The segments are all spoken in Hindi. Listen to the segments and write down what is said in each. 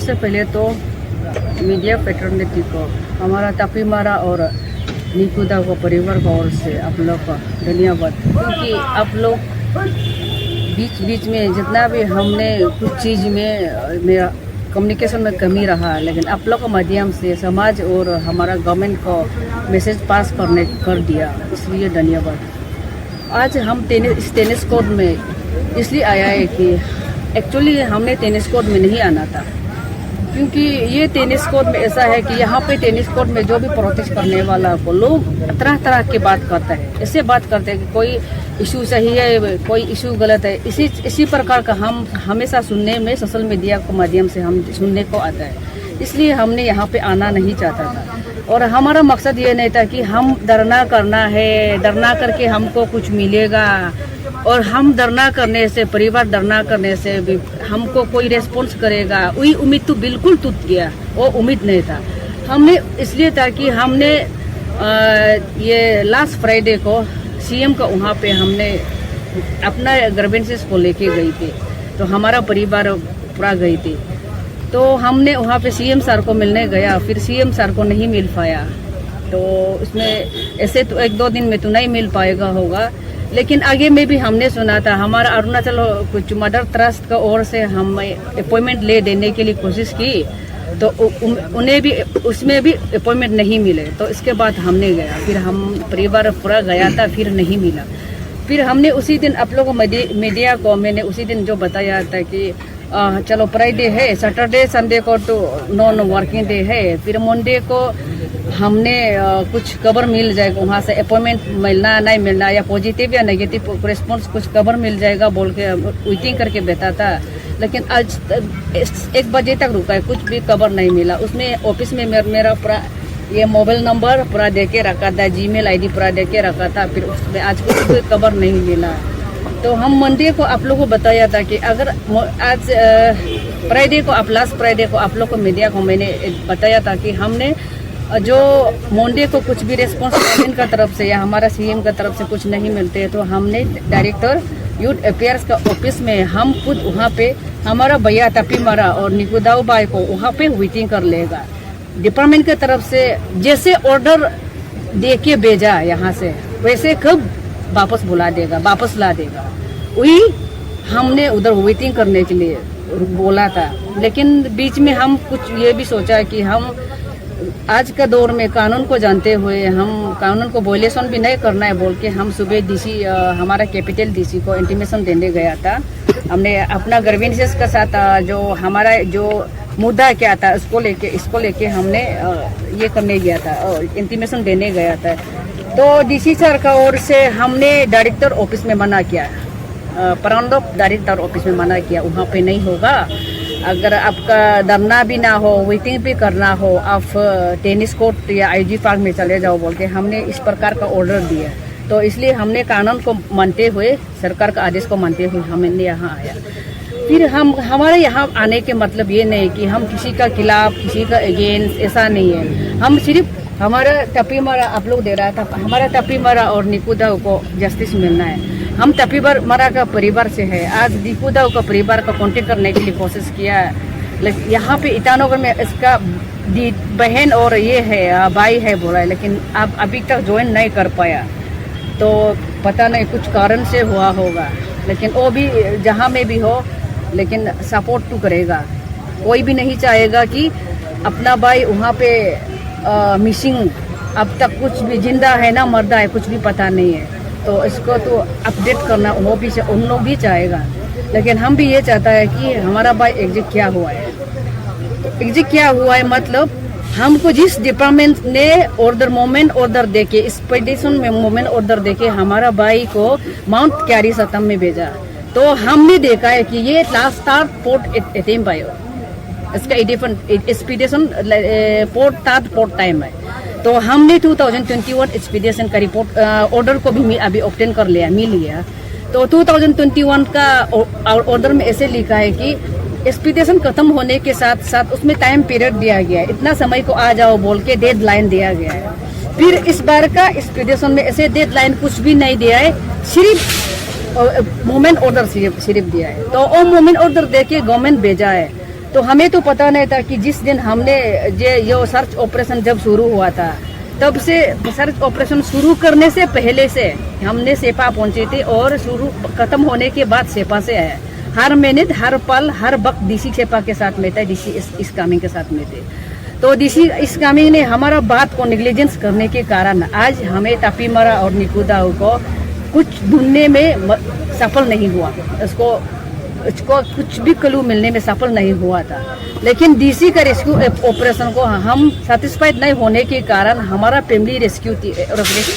सबसे पहले तो मीडिया फ्रेटर्निटी को, हमारा तापीमारा और निकुदा को परिवार की ओर से आप लोग का धन्यवाद, क्योंकि आप लोग बीच बीच में जितना भी हमने कुछ चीज़ में मेरा कम्युनिकेशन में कमी रहा, लेकिन आप लोग के माध्यम से समाज और हमारा गवर्नमेंट को मैसेज पास कर दिया, इसलिए धन्यवाद। आज हम इस टेनिस कोर्ट में इसलिए आया है कि एक्चुअली हमने टेनिस कोर्ट में नहीं आना था, क्योंकि ये टेनिस कोर्ट में ऐसा है कि यहाँ पे टेनिस कोर्ट में जो भी प्रोटेस्ट करने वाला को लोग तरह तरह की बात करते हैं, ऐसे बात करते हैं कि कोई इशू सही है, कोई इशू गलत है। इसी प्रकार का हम हमेशा सुनने में सोशल मीडिया के माध्यम से हम सुनने को आता है, इसलिए हमने यहाँ पे आना नहीं चाहता था। और हमारा मकसद ये नहीं था कि हम धरना करना है, धरना करके हमको कुछ मिलेगा, और हम धरना करने से, परिवार धरना करने से भी हमको कोई रेस्पॉन्स करेगा, वही उम्मीद तो बिल्कुल टूट गया, वो उम्मीद नहीं था। हमने इसलिए था कि हमने ये लास्ट फ्राइडे को सीएम का वहाँ पे हमने अपना ग्रीवेंसेस को लेके गई थी, तो हमारा परिवार पूरा गई थी, तो हमने वहाँ पे सीएम सर को मिलने गया, फिर सीएम सर को नहीं मिल पाया। तो इसमें ऐसे तो 1-2 दिन में तो नहीं मिल पाएगा होगा, लेकिन आगे में भी हमने सुना था, हमारा अरुणाचल कुछ मदर ट्रस्ट का ओर से हम अपॉइंटमेंट ले देने के लिए कोशिश की, तो उन्हें भी उसमें भी अपॉइंटमेंट नहीं मिले। तो इसके बाद हमने गया, फिर हम परिवार पूरा गया था, फिर नहीं मिला। फिर हमने उसी दिन आप लोगों मीडिया को मैंने उसी दिन जो बताया था कि चलो फ्राइडे है, सैटरडे संडे को तो नॉन वर्किंग डे है, फिर मंडे को हमने कुछ खबर मिल जाएगा वहाँ से, अपॉइंटमेंट मिलना नहीं मिलना या पॉजिटिव या नेगेटिव रिस्पॉन्स कुछ खबर मिल जाएगा बोल के वेटिंग करके बैठा था। लेकिन आज 1 बजे तक रुका है, कुछ भी खबर नहीं मिला। उसमें ऑफिस में मेरा पूरा ये मोबाइल नंबर पूरा दे के रखा था, जीमेल आईडी पूरा दे के रखा था, फिर उसमें आज कुछ खबर नहीं मिला। तो हम मंडे को आप लोगों को बताया था कि अगर आज फ्राइडे को लास्ट फ्राइडे को आप लोग को मीडिया को मैंने बताया था कि हमने जो मंडे को कुछ भी रेस्पॉन्स गवर्नमेंट का तरफ से या हमारा सीएम का तरफ से कुछ नहीं मिलते, तो हमने डायरेक्टर यूथ अफेयर्स का ऑफिस में हम खुद वहाँ पे हमारा भैया तापीमारा और निकुदाऊ भाई को वहाँ पे वेटिंग कर लेगा। डिपार्टमेंट की तरफ से जैसे ऑर्डर दे के भेजा यहाँ से, वैसे कब वापस बुला देगा, वापस ला देगा, वही हमने उधर वेटिंग करने के लिए बोला था। लेकिन बीच में हम कुछ ये भी सोचा कि हम आज का दौर में कानून को जानते हुए हम कानून को वायलेशन भी नहीं करना है बोल के हम सुबह डीसी हमारा कैपिटल डीसी को इंटीमेशन देने गया था। हमने अपना ग्रीवेंसेस के साथ जो हमारा जो मुद्दा क्या था इसको लेके हमने ये करने गया था, इंटीमेशन देने गया था। तो डीसी सर का ओर से हमने डायरेक्टर ऑफिस में मना किया, प्रांडोप डायरेक्टर ऑफिस में मना किया, वहाँ पे नहीं होगा। अगर आपका धरना भी ना हो, वेटिंग भी करना हो, आप टेनिस कोर्ट या आईजी पार्क में चले जाओ बोल के हमने इस प्रकार का ऑर्डर दिया। तो इसलिए हमने कानून को मानते हुए, सरकार का आदेश को मानते हुए हमने यहाँ आया। फिर हमारे यहाँ आने के मतलब ये नहीं कि हम किसी का खिलाफ, किसी का अगेंस्ट, ऐसा नहीं है। हम सिर्फ हमारा तापीमारा आप लोग दे रहा था, हमारा तापीमारा और निकुदाऊ को जस्टिस मिलना है। हम तापीमारा का परिवार से है, आज निकुदाऊ का परिवार का कांटेक्ट करने के लिए कोशिश किया, लेकिन यहाँ पे ईटानगर में इसका बहन और ये है भाई है बोला है, लेकिन अब अभी तक ज्वाइन नहीं कर पाया। तो पता नहीं कुछ कारण से हुआ होगा, लेकिन वो भी जहाँ में भी हो, लेकिन सपोर्ट तो करेगा। कोई भी नहीं चाहेगा कि अपना भाई वहाँ पे मिसिंग, अब तक कुछ भी जिंदा है ना मर्दा है कुछ भी पता नहीं है, तो इसको तो अपडेट करना वो भी उन लोग भी चाहेगा। लेकिन हम भी ये चाहता है कि हमारा भाई एग्जिट क्या हुआ है, एग्जिट क्या हुआ है मतलब हमको जिस डिपार्टमेंट ने ऑर्डर मोमेंट ऑर्डर देके एक्सपेडिशन में मोमेंट ऑर्डर देके हमारा भाई को माउंट कैरी सतम में भेजा, तो हमने देखा है कि ये लास्ट पोर्ट एटीम पाए, इसका एक्सपीडिशन पोर्ट टाइम है। तो हमने 2021 एक्सपीडिशन का रिपोर्ट ऑर्डर को भी अभी ऑब्टेन कर लिया, मिल गया। तो 2021 का ऑर्डर में ऐसे लिखा है कि एक्सपीडिशन खत्म होने के साथ साथ उसमें टाइम पीरियड दिया गया है, इतना समय को आ जाओ बोल के डेडलाइन दिया गया है। फिर इस बार का एक्सपीडिशन में ऐसे डेडलाइन कुछ भी नहीं दिया है, सिर्फ मोमेंट ऑर्डर सिर्फ दिया है। तो वो मोमेंट ऑर्डर देके गवर्नमेंट भेजा है। तो हमें तो पता नहीं था कि जिस दिन हमने ये सर्च ऑपरेशन जब शुरू हुआ था, तब से सर्च ऑपरेशन शुरू करने से पहले से हमने सेपा पहुंचे थे और शुरू खत्म होने के बाद सेपा से आया। हर मिनट, हर पल, हर वक्त डीसी सेपा के साथ में था, डीसी इस्कामिंग के साथ में थे। तो डीसी इस्कामिंग ने हमारा बात को नेग्लिजेंस करने के कारण आज हमें तापीमरा और निकुदाऊ को कुछ ढूंढने में सफल नहीं हुआ, इसको कुछ भी क्लू मिलने में सफल नहीं हुआ था। लेकिन डीसी का रेस्क्यू ऑपरेशन को हम सेटिस्फाइड नहीं होने के कारण हमारा फैमिली रेस्क्यू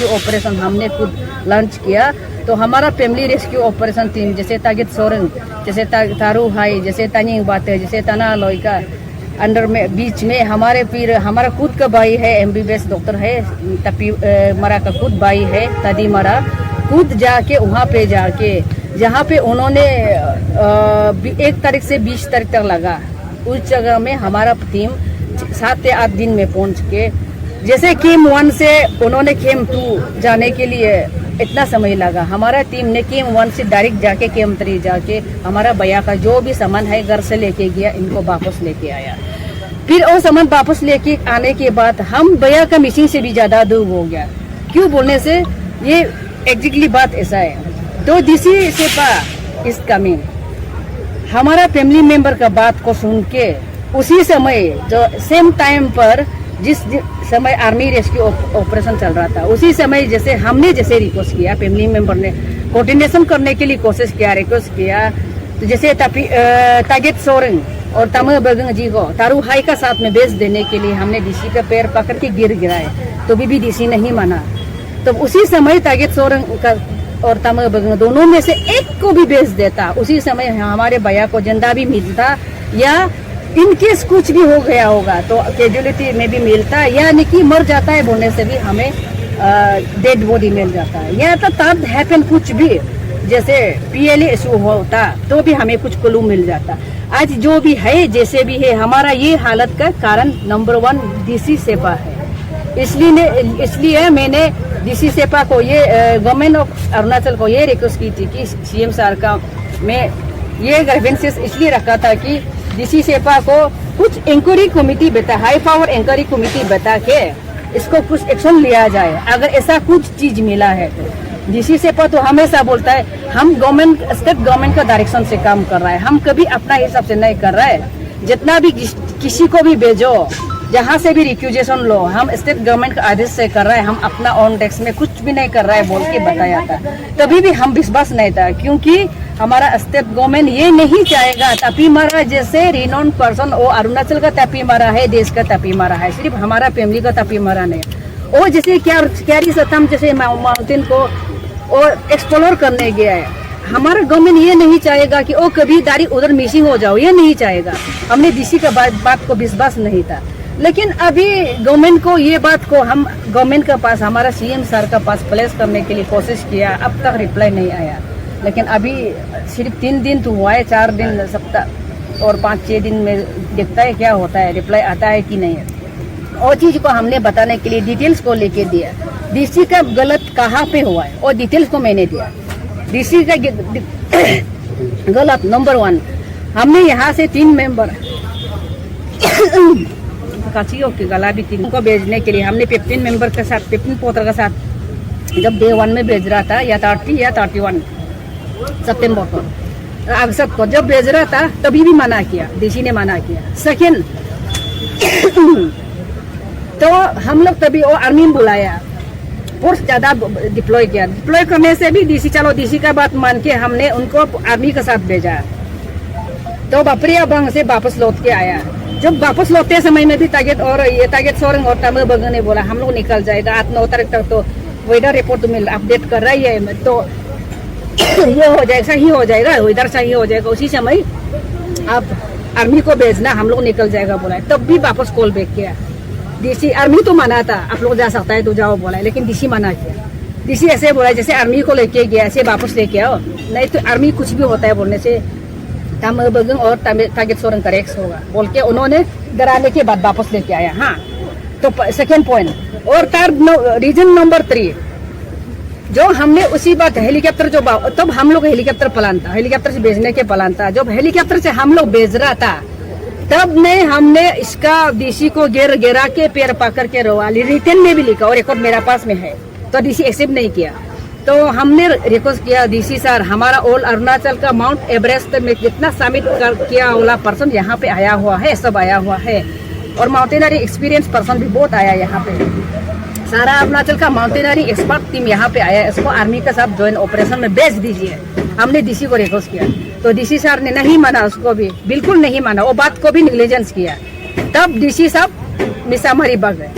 ऑपरेशन हमने खुद लॉन्च किया। तो हमारा फैमिली रेस्क्यू ऑपरेशन टीम जैसे तागित सोरेंग, जैसे तारू हाई, जैसे तानिंग बाते, जैसे तना लोइका अंडर में बीच में हमारे फिर हमारा खुद का भाई है, MBBS डॉक्टर है, तपी मरा का खुद भाई है, तदी मरा खुद जाके वहाँ पे जाके जहाँ पे उन्होंने 1 तारीख से 20 तारीख तक लगा, उस जगह में हमारा टीम 7 से 8 दिन में पहुँच के, जैसे केम 1 से उन्होंने केम 2 जाने के लिए इतना समय लगा, हमारा टीम ने केम 1 से डायरेक्ट जाके केम 3 जाके हमारा भैया का जो भी सामान है घर से लेके गया, इनको वापस लेके आया। फिर वो सामान वापस लेके आने के बाद हम भैया का मिसिंग से भी ज्यादा दूर हो गया। क्यों बोलने से ये एग्जैक्टली बात ऐसा है। तो डीसी सेपा इस कमिंग हमारा फैमिली मेंबर का बात को सुन के उसी समय जो सेम टाइम पर जिस समय आर्मी रेस्क्यू ऑपरेशन चल रहा था, उसी समय जैसे हमने जैसे रिक्वेस्ट किया, फैमिली मेंबर ने कोऑर्डिनेशन करने के लिए कोशिश किया, रिक्वेस्ट किया, तो जैसे तागित सोरेंग और तमु बगंग जी को तारू हाई का साथ में भेज देने के लिए हमने डीसी का पैर पकड़ के गिराए, तो भी डीसी नहीं माना। तो उसी समय तागित सोरेंग का और तमु बगंग दोनों में से एक को भी भेज देता, उसी समय हमारे भैया को जिंदा भी मिलता, या इनकेस कुछ भी हो गया होगा तो कैजुअलिटी में भी मिलता, यानी कि मर जाता है बोलने से भी हमें डेड बॉडी मिल जाता है। या तो तब हैपन कुछ भी जैसे PLA इशू होता तो भी हमें कुछ क्लू मिल जाता। आज जो भी है जैसे भी है, हमारा ये हालत का कारण नंबर 1 डीसी सेपा है। इसलिए मैंने डीसी सेपा को ये गवर्नमेंट ऑफ अरुणाचल को ये रिक्वेस्ट की थी कि CM सर का मैं ये ग्रीवेंसेस इसलिए रखा था कि डीसी सेपा को कुछ इंक्वायरी कमेटी बता, हाई पावर इंक्वायरी कमेटी बता के इसको कुछ एक्शन लिया जाए अगर ऐसा कुछ चीज मिला है तो। डीसी सेपा तो हमेशा बोलता है हम गवर्नमेंट, स्टेट गवर्नमेंट का डायरेक्शन से काम कर रहा है, हम कभी अपना हिसाब से नहीं कर रहा है। जितना भी किसी को भी भेजो, जहाँ से भी रिक्यूजेशन लो, हम स्टेट गवर्नमेंट का आदेश से कर रहा है, हम अपना ऑन टैक्स में कुछ भी नहीं कर रहा है बोल के बताया था। तभी भी हम विश्वास नहीं था, क्योंकि हमारा स्टेट गवर्नमेंट ये नहीं चाहेगा तापीमरा जैसे रिनोन पर्सन, वो अरुणाचल का तापीमरा है, देश का तापीमरा है, सिर्फ हमारा फैमिली का तापीमरा नहीं। वो जैसे क्यारी सतम जैसे माउंटेन को और एक्सप्लोर करने गया है, हमारा गवर्नमेंट ये नहीं चाहेगा कि वो कभी दारी उधर मिसिंग हो जाओ, ये नहीं चाहेगा। हमने डीसी का बात को विश्वास नहीं था, लेकिन अभी गवर्नमेंट को ये बात को हम गवर्नमेंट के पास, हमारा CM सर का पास प्लेस करने के लिए कोशिश किया, अब तक रिप्लाई नहीं आया। लेकिन अभी सिर्फ 3 दिन तो हुआ है, 4 दिन सप्ताह और 5-6 दिन में देखता है क्या होता है, रिप्लाई आता है कि नहीं है। और चीज को हमने बताने के लिए डिटेल्स को लेके दिया, डीसी का गलत कहाँ पे हुआ है और डिटेल्स को मैंने दिया। डीसी का गलत नंबर 1, हमने यहाँ से 3 मेंबर गला भी 3 को भेजने के लिए हमने 15 मेंबर के साथ, 15 पोतर के साथ जब डे 1 में भेज रहा था, या 30 या 31 सितंबर को, अगस्त को जब भेज रहा था तभी भी मना किया, डीसी ने मना किया। सेकेंड तो हम लोग तभी वो आर्मी में बुलाया, फोर्स ज्यादा डिप्लॉय किया। डिप्लॉय करने से भी डीसी, चलो डीसी का बात मान के हमने उनको आर्मी के साथ भेजा, तो बपरिया बंग से वापस लौट के आया। जब वापस लौटते समय में भी तागित सोरेंग और तमु बगंग ने बोला हम लोग निकल जाएगा 8-9 तारीख तक, तो वेदर रिपोर्ट में अपडेट कर रही है, तो ये हो जाएगा, सही हो जाएगा, वेदर सही हो जाएगा, उसी समय आप आर्मी को भेजना, हम लोग निकल जाएगा बोला। तब भी वापस कॉल बैक किया डीसी। आर्मी तो मना था, आप लोग जा सकता है तो जाओ बोला, लेकिन डीसी मना किया। डीसी ऐसे बोला जैसे आर्मी को लेके गया, ऐसे वापस लेके आओ, नहीं तो आर्मी कुछ भी होता है बोलने से तमु बगंग और तागित सोरेंग करेक्ट होगा बोल के उन्होंने डराने के बाद वापस लेके आया। हाँ, तो सेकेंड पॉइंट। और रीजन नंबर 3 जो हमने उसी बात हेलीकॉप्टर जो तब हम लोग हेलीकॉप्टर प्लान था, हेलीकॉप्टर से भेजने के प्लान था। जब हेलीकॉप्टर से हम लोग भेज रहा था तब ने हमने इसका डीसी को गिरा के पैर पकड़ के रोवा, रिटर्न में भी लिखा और रिकॉर्ड मेरा पास में है, तो डीसी एक्सेप्ट नहीं किया। तो हमने रिक्वेस्ट किया डीसी सर, हमारा ऑल अरुणाचल का माउंट एवरेस्ट में जितना समिट किया वाला पर्सन यहाँ पे आया हुआ है, सब आया हुआ है, और माउंटेनरी एक्सपीरियंस पर्सन भी बहुत आया यहाँ पे। सारा अरुणाचल का माउंटेनरी एक्सपर्ट टीम यहाँ पे आया, इसको आर्मी के साथ ज्वाइंट ऑपरेशन में भेज दीजिए। हमने डीसी को रिक्वेस्ट किया, तो डीसी सर ने नहीं माना, उसको भी बिल्कुल नहीं माना, वो बात को भी निग्लिजेंस किया। तब डीसी साहब मिसामारी बाग गए,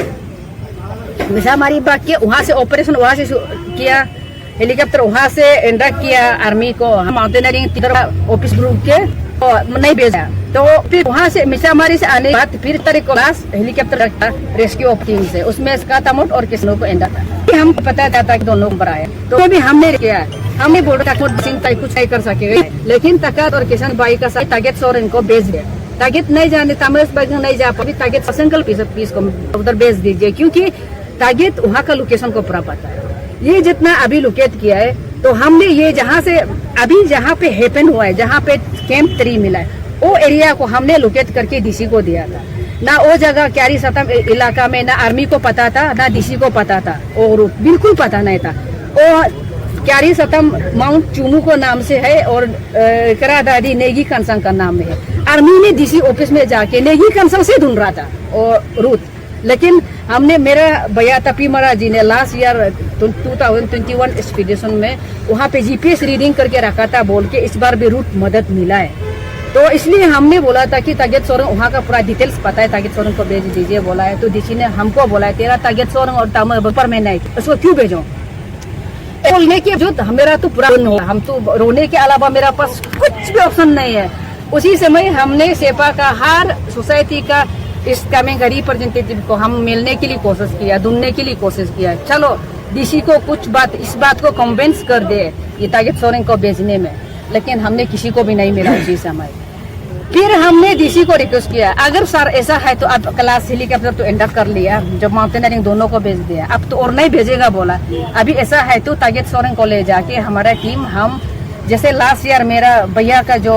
मिसामारी बाग के वहाँ से ऑपरेशन वहाँ से किया, हेलीकॉप्टर वहाँ से एंड्रैक किया आर्मी को, माउंटेनरिंग ऑफिस ग्रुप के नहीं भेजा। तो फिर वहाँ से मिसामारी से आने के बाद फिर तारीख को लास्ट हेलीकॉप्टर रेस्क्यू टीम से, उसमें कातामुट और किसनों को एंडा था। हम पता था कि दोनों नंबर आए, तो भी हमने किया, हमने बोला कुछ नहीं कर सके, लेकिन तकत और किशन भाई का साथ तागित सोरेन को भेज दिया। तागित नहीं जाने, तमिल नहीं जा पाई, तागित सिंगल पीस को उधर भेज दीजिए, क्योंकि तागित वहाँ का लोकेशन को पूरा पता है। ये जितना अभी लोकेट किया है, तो हमने ये जहाँ से अभी जहाँ पे हैपन हुआ है, जहाँ पे कैंप 3 मिला है, वो एरिया को हमने लोकेट करके डीसी को दिया था। ना वो जगह क्यारी सतम इलाका में ना आर्मी को पता था, ना डीसी को पता था, वो रूट बिल्कुल पता नहीं था। वो क्यारी सतम माउंट चुमू को नाम से है और करादादी नेगी कंसंग का नाम है। आर्मी ने डीसी ऑफिस में जाके नेगी कंसंग से ढूंढ रहा था और रूट, लेकिन हमने मेरा भैया तपीमरा जी ने लास्ट ईयर 2021 एक्सपीडिशन में वहाँ पे जीपीएस रीडिंग करके रखा था, बोल के इस बार भी रूट मदद मिला है। तो इसलिए हमने बोला था कि तागित सोरेंग वहाँ का पूरा डिटेल्स पता है, तागित सोरेंग को भेज दीजिए बोला है। तो डीसी ने हमको बोला है तेरा तागित सोरेंग और टामर में नहीं, उसको क्यों भेजो बोलने के जो मेरा तो पूरा हम तो रोने के अलावा मेरा पास कुछ भी ऑप्शन नहीं है। उसी समय हमने सेपा का हर सोसाइटी का इस कमिंग रिप्रेजेंटेटिव को हम मिलने के लिए कोशिश किया, ढूंढने के लिए कोशिश किया, चलो डीसी को कुछ बात इस बात को कन्विंस कर दे ये तागित सोरेंग को भेजने में, लेकिन हमने किसी को भी नहीं मिला उसी समय। फिर हमने डीसी को रिक्वेस्ट किया, अगर सर ऐसा है तो अब क्लास हेलीकॉप्टर तो एंडर कर लिया, जब माउंटेनरिंग दोनों को भेज दिया, अब तो और नहीं भेजेगा बोला। अभी ऐसा है तो तागित सोरेंग को ले जाके हमारा टीम, हम जैसे लास्ट ईयर मेरा भैया का जो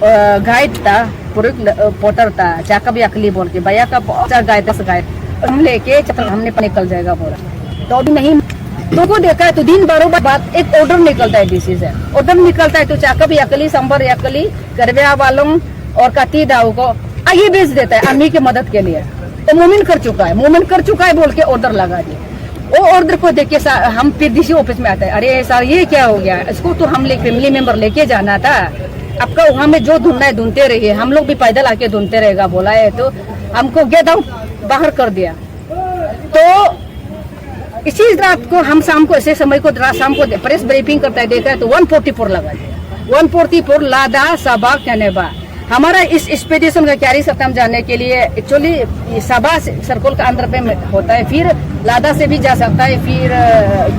गाइड था, पोटर था, जाकब अकली बोल के, भैया का बहुत अच्छा गाइड हम लेके हमने निकल जाएगा बोला, तो अभी नहीं। तो को देखा है तो दिन भरों बाद एक ऑर्डर निकलता है डीसी से, ऑर्डर निकलता है तो चाकब अकली, संबर अकली, करबिया वालों और कती दाऊ को आगे भेज देता है आर्मी की मदद के लिए। तो मूवमेंट कर चुका है बोल के ऑर्डर लगा दिया। वो ऑर्डर को देख के हम फिर डीसी ऑफिस में आते हैं, अरे सर ये क्या हो गया, इसको तो हम फैमिली मेंबर लेके जाना था, आपका वहाँ में जो ढूंढना है ढूंढते रहिए, हम लोग भी पैदल आके ढूंढते रहेगा बोला है। तो हमको गेट आउट बाहर कर दिया। तो इसी रात को हम शाम को ऐसे समय को शाम को प्रेस ब्रीफिंग करता है, देखा है तो 144 लगा दिया, 144 लादा सबा कहनेबा। हमारा इस एक्सपीडिशन का क्यारी सतम जाने के लिए एक्चुअली सबा सर्कल का अंदर पे होता है, फिर लादा से भी जा सकता है, फिर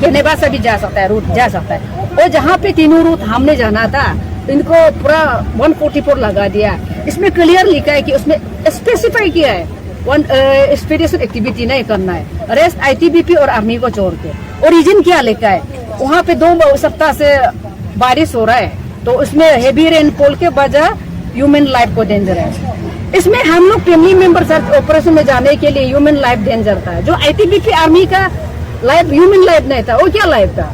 कहनेबा से भी जा सकता है, रूट जा सकता है। और जहाँ पे तीनों रूट हमने जाना था, इनको पूरा 144 लगा दिया। इसमें क्लियर लिखा है कि उसमें स्पेसिफाई किया है एक्सपीडिशन एक्टिविटी नहीं करना है, रेस्ट आईटीबीपी और आर्मी को छोड़ के। ओरिजिन क्या लिखा है, वहाँ पे 2 सप्ताह से बारिश हो रहा है, तो उसमें हेवी रेनफॉल के वजह ह्यूमन लाइफ को डेंजर है। इसमें हम लोग फैमिली मेंबर सर्च ऑपरेशन में जाने के लिए ह्यूमन लाइफ डेंजर था, जो आईटीबीपी आर्मी का लाइफ ह्यूमन लाइफ नहीं था, वो क्या लाइफ था।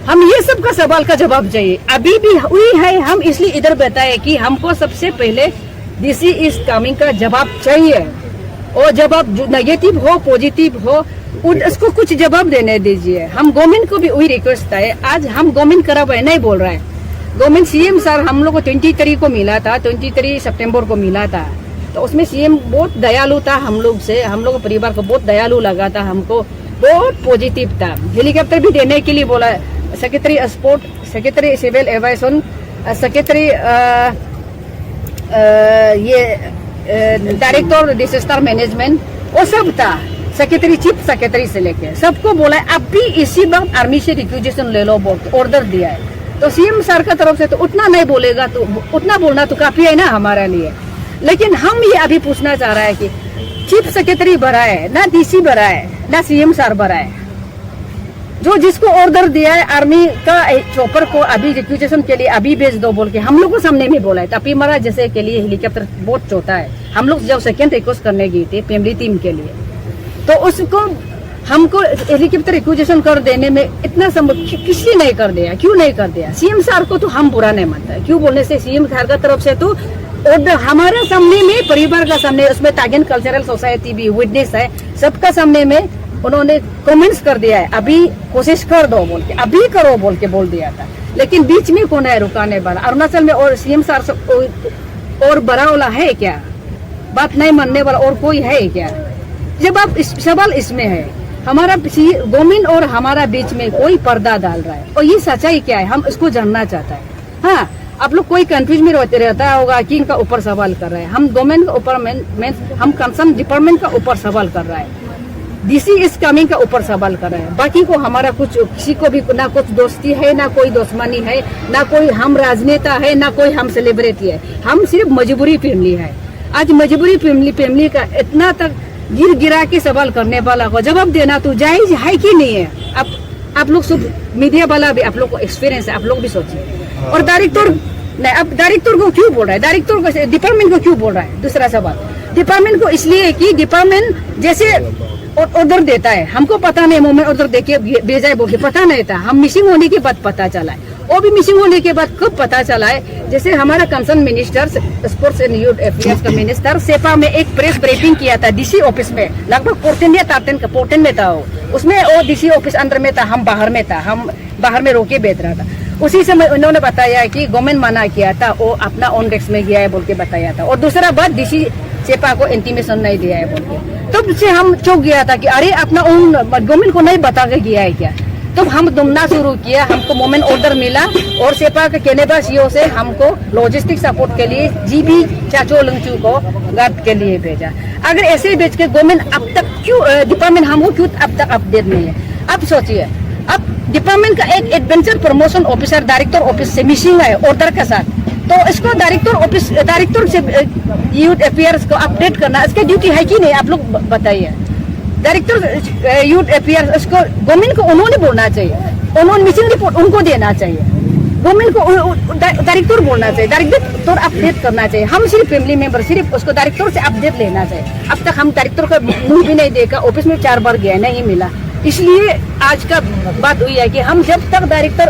हम ये सब का सवाल का जवाब चाहिए, अभी भी हुई है। हम इसलिए इधर बताए कि हमको सबसे पहले डीसी इस कमिंग का जवाब चाहिए, और जवाब जो नेगेटिव हो पॉजिटिव हो उसको कुछ जवाब देने दीजिए। हम गवर्नमेंट को भी वही रिक्वेस्ट है, आज हम गवर्नमेंट खराब है नहीं बोल रहा है, गवर्नमेंट सीएम सर हम लोग को 23 को मिला था, 23 सितंबर को मिला था। तो उसमें सीएम बहुत दयालु था, हम लोग से, हम लोग परिवार को बहुत दयालु लगा था, हमको बहुत पॉजिटिव था। हेलीकॉप्टर भी देने के लिए बोला, secretary sport, secretary civil aviation, secretary ये डायरेक्टर डिजास्टर मैनेजमेंट, वो सब था, सेक्रेटरी चीफ सेक्रेटरी से लेके सबको बोला है अब भी इसी वक्त आर्मी से रिक्विजिशन ले लो, ऑर्डर दिया है। तो सीएम सर का तरफ से तो उतना नहीं बोलेगा, तो उतना बोलना तो काफी है ना हमारे लिए। लेकिन हम ये अभी पूछना चाह रहा है कि चीफ सेक्रेटरी भरा है ना, डीसी भरा है ना, सीएम सर भरा है, जो जिसको ऑर्डर दिया है आर्मी का चॉपर को अभी रिक्विजिशन के लिए अभी भेज दो बोल के हम लोग को सामने में बोला है। तापीमरा जैसे के लिए हेलीकॉप्टर बहुत छोटा है। हम लोग जब सेकेंड रिक्वेस्ट करने गए थे फैमिली टीम के लिए, तो उसको हमको हेलीकॉप्टर रिक्विजिशन कर देने में इतना किसी नहीं कर दिया। क्यों नहीं कर दिया? सीएम सर को तो हम बुरा नहीं मानता है। क्यों बोलने से सीएम सर का तरफ से तो ऑर्डर हमारे सामने में, परिवार का सामने, उसमें तागिन कल्चरल सोसाइटी भी विटनेस है, सबका सामने में उन्होंने कमेंट्स कर दिया है अभी कोशिश कर दो बोल के, अभी करो बोल के बोल दिया था। लेकिन बीच में कौन है रुकाने वाला? अरुणाचल में और सीएम सर और बड़ा वाला है क्या? बात नहीं मानने वाला और कोई है क्या? जब आप सवाल इसमें है हमारा गवर्नमेंट और हमारा बीच में कोई पर्दा डाल रहा है, और ये सच्चाई क्या है हम इसको जानना चाहता है। हाँ, आप लोग कोई कंफ्यूज में रहता होगा कि इनका ऊपर सवाल कर रहे हैं। हम गवर्नमेंट के ऊपर हम कंसर्न डिपार्टमेंट का ऊपर सवाल कर रहा है, डीसी इस कमिंग का ऊपर सवाल कर रहे हैं। बाकी को हमारा कुछ किसी को भी ना कुछ दोस्ती है, ना कोई दुश्मनी है, ना कोई हम राजनेता है, ना कोई हम सेलिब्रिटी है। हम सिर्फ मजबूरी फैमिली है। आज मजबूरी फैमिली का इतना तक गिरा के सवाल करने वाला को जवाब देना तो जायज है कि नहीं है? आप लोग सब मीडिया वाला भी, आप लोग को एक्सपीरियंस है, आप लोग भी सोचिए। और डायरेक्टर नहीं, अब डायरेक्टर को क्यों बोल रहा है? डायरेक्टर को, डिपार्टमेंट को क्यों बोल रहा है? दूसरा सवाल डिपार्टमेंट को इसलिए कि डिपार्टमेंट जैसे ऑर्डर देता है, हमको पता नहीं मुंह में ऑर्डर देके भेजा है बोल के पता नहीं था। हम मिसिंग होने के बाद पता चला है। वो भी मिसिंग होने के बाद कब पता चला है? जैसे हमारा concern minister sports and youth affairs का मिनिस्टर सेपा में एक प्रेस ब्रीफिंग किया था डीसी ऑफिस में, लगभग 14 में था वो। उसमें वो डीसी ऑफिस अंदर में था, हम बाहर में था, हम बाहर में रोके बेच रहा था। उसी समय उन्होंने बताया कि गवर्नमेंट मना किया था, वो अपना ऑन डेस्क में गया है बोल के बताया था। और दूसरा बात डीसी सेपा को इंटीमेशन नहीं दिया है बोल के, तब से हम चौंक गया था कि अरे अपना ओन गवर्नमेंट को नहीं बता के गया है क्या? तब हम ढूंढना शुरू किया, हमको मोमेंट ऑर्डर मिला और सेपा के केनेबा सीओ से हमको लॉजिस्टिक सपोर्ट के लिए जीबी चाचो लंगचू को गार्ड के लिए भेजा। अगर ऐसे भेज के गवर्नमेंट अब तक क्यों डिपार्टमेंट हमको क्यों अब तक अपडेट नहीं है? अब सोचिए, अब डिपार्टमेंट का एक adventure promotion officer director office से मिसिंग है ऑर्डर के साथ, तो इसको डायरेक्टर से यूथ अफेयर्स को अपडेट करना इसका ड्यूटी है कि नहीं? आप लोग बताइए। डायरेक्टर यूथ अफेयर्स इसको गवर्नमेंट को उन्होंने बोलना चाहिए, उन्होंने मिसिंग रिपोर्ट उनको देना चाहिए, गवर्नमेंट को डायरेक्टर बोलना चाहिए, डायरेक्टर अपडेट करना चाहिए। हम सिर्फ फैमिली मेंबर सिर्फ उसको डायरेक्टर से अपडेट लेना चाहिए। अब तक हम डायरेक्टर का मुंह भी नहीं देखा, ऑफिस में 4 बार गया नहीं मिला। इसलिए आज का बात हुई है कि हम जब तक डायरेक्टर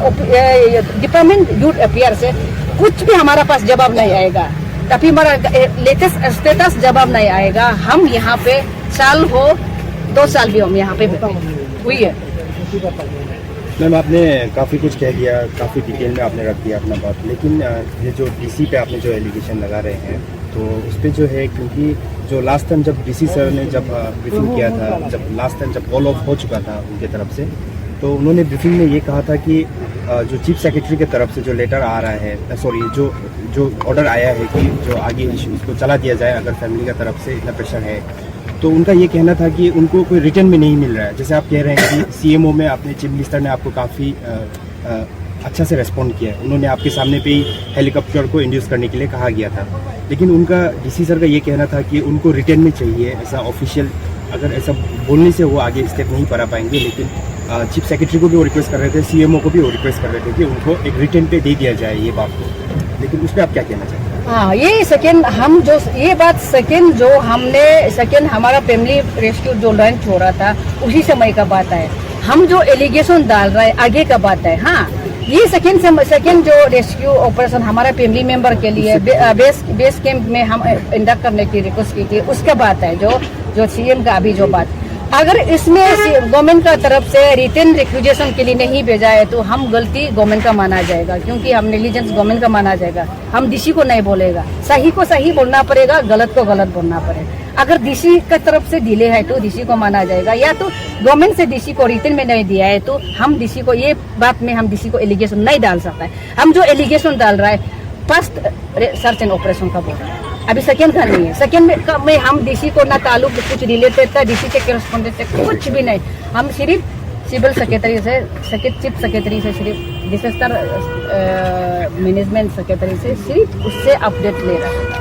डिपार्टमेंट यूथ अफेयर से कुछ भी हमारा पास जवाब नहीं आएगा, तभी हमारा लेटेस्ट स्टेटस जवाब नहीं आएगा, हम यहाँ पे साल हो 2 साल भी हम यहाँ पे हुई है। मैम आपने काफ़ी कुछ कह दिया, काफ़ी डिटेल में आपने रख दिया अपना बात, लेकिन ये जो डीसी पे आपने जो एलिगेशन लगा रहे हैं तो उस पर जो है, क्योंकि जो लास्ट टाइम जब डीसी सर ने जब ब्रीफिंग किया था, जब लास्ट टाइम जब कॉल ऑफ हो चुका था उनके तरफ से, तो उन्होंने ब्रीफिंग में ये कहा था कि जो चीफ सेक्रेटरी के तरफ से जो लेटर आ रहा है, सॉरी जो ऑर्डर आया है कि जो आगे इश्यूज़ को चला दिया जाए अगर फैमिली का तरफ से इतना प्रेशर है, तो उनका ये कहना था कि उनको कोई रिटर्न में नहीं मिल रहा है। जैसे आप कह रहे हैं कि सीएमओ में आपने चीफ मिनिस्टर ने आपको काफ़ी अच्छा से रेस्पॉन्ड किया है, उन्होंने आपके सामने पे ही हेलीकॉप्टर को इंड्यूस करने के लिए कहा गया था, लेकिन उनका डीसी सर का ये कहना था कि उनको रिटर्न में चाहिए ऐसा ऑफिशियल, अगर ऐसा बोलने से वो आगे स्टेप नहीं बढ़ा पाएंगे। लेकिन चीफ सेक्रेटरी को भी वो रिक्वेस्ट कर रहे थे, सीएमओ को भी वो रिक्वेस्ट कर रहे थे कि उनको एक रिटर्न पे दे दिया जाए ये बात को, लेकिन उस पर आप क्या कहना चाहते हैं? हाँ, ये सेकेंड हम जो ये बात सेकेंड हमारा फैमिली रेस्क्यू जो लंच हो रहा था उसी समय का बात है। हम जो एलिगेशन डाल रहे हैं आगे का बात है। हाँ, ये सेकेंड जो रेस्क्यू ऑपरेशन हमारा फैमिली मेंबर के लिए बेस कैंप में हम इंडक्ट करने की रिक्वेस्ट की थी, उसका बात है जो सीएम का अभी जो बात। अगर इसमें गवर्नमेंट का तरफ से रिटर्न रिक्विजिशन के लिए नहीं भेजा है तो हम गलती गवर्नमेंट का माना जाएगा, क्योंकि हम नेग्लिजेंस गवर्नमेंट का माना जाएगा। हम डीसी को नहीं बोलेगा, सही को सही बोलना पड़ेगा, गलत को गलत बोलना पड़ेगा। अगर डीसी की तरफ से डिले है तो डीसी को माना जाएगा, या तो गवर्नमेंट से डीसी को रिटर्न में नहीं दिया है तो हम डीसी को ये बात में हम डीसी को एलिगेशन नहीं डाल सकता है। हम जो एलिगेशन डाल रहा है फर्स्ट सर्च एंड ऑपरेशन का बोल रहा है, अभी सेकेंड का नहीं है। सेकेंड में हम डीसी को ना ताल्लुक कुछ रिलेटेड था, डीसी के करस्पॉन्डेंट से कुछ भी नहीं। हम सिर्फ सिविल सेक्रेटरी से चीफ सेक्रेटरी से सिर्फ डिजास्टर मैनेजमेंट सेक्रेटरी से सिर्फ उससे अपडेट ले रहा है।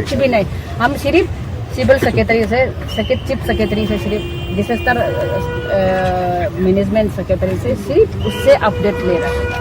कुछ भी नहीं, हम सिर्फ सिविल सेक्रेटरी से चीफ सेक्रेटरी से सिर्फ डिजास्टर मैनेजमेंट सेक्रेटरी से सिर्फ उससे अपडेट ले रहे हैं।